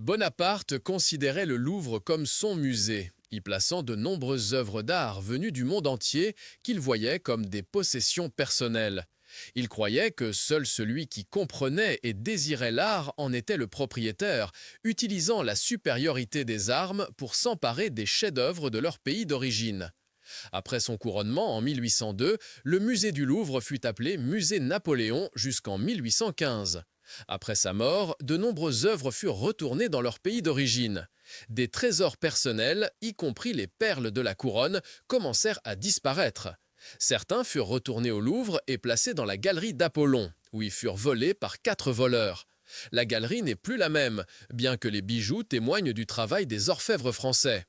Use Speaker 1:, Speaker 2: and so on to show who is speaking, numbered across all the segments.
Speaker 1: Bonaparte considérait le Louvre comme son musée, y plaçant de nombreuses œuvres d'art venues du monde entier qu'il voyait comme des possessions personnelles. Il croyait que seul celui qui comprenait et désirait l'art en était le propriétaire, utilisant la supériorité des armes pour s'emparer des chefs-d'œuvre de leur pays d'origine. Après son couronnement en 1802, le musée du Louvre fut appelé Musée Napoléon jusqu'en 1815. Après sa mort, de nombreuses œuvres furent retournées dans leur pays d'origine. Des trésors personnels, y compris les perles de la couronne, commencèrent à disparaître. Certains furent retournés au Louvre et placés dans la galerie d'Apollon, où ils furent volés par 4 voleurs. La galerie n'est plus la même, bien que les bijoux témoignent du travail des orfèvres français.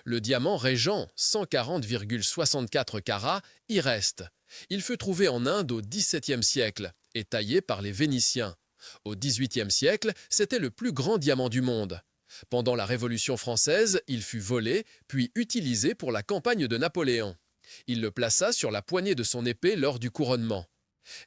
Speaker 1: Le diamant Régent, 140,64 carats, y reste. Il fut trouvé en Inde au XVIIe siècle et taillé par les Vénitiens. Au XVIIIe siècle, c'était le plus grand diamant du monde. Pendant la Révolution française, il fut volé, puis utilisé pour la campagne de Napoléon. Il le plaça sur la poignée de son épée lors du couronnement.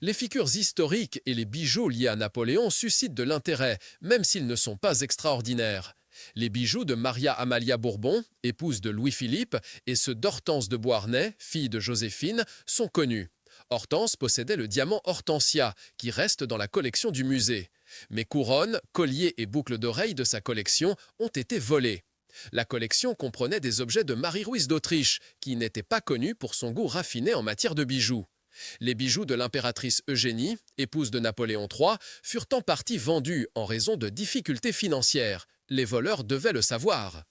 Speaker 1: Les figures historiques et les bijoux liés à Napoléon suscitent de l'intérêt, même s'ils ne sont pas extraordinaires. Les bijoux de Maria Amalia Bourbon, épouse de Louis-Philippe, et ceux d'Hortense de Beauharnais, fille de Joséphine, sont connus. Hortense possédait le diamant Hortensia, qui reste dans la collection du musée. Mais couronnes, colliers et boucles d'oreilles de sa collection ont été volés. La collection comprenait des objets de Marie-Louise d'Autriche, qui n'était pas connue pour son goût raffiné en matière de bijoux. Les bijoux de l'impératrice Eugénie, épouse de Napoléon III, furent en partie vendus en raison de difficultés financières. Les voleurs devaient le savoir.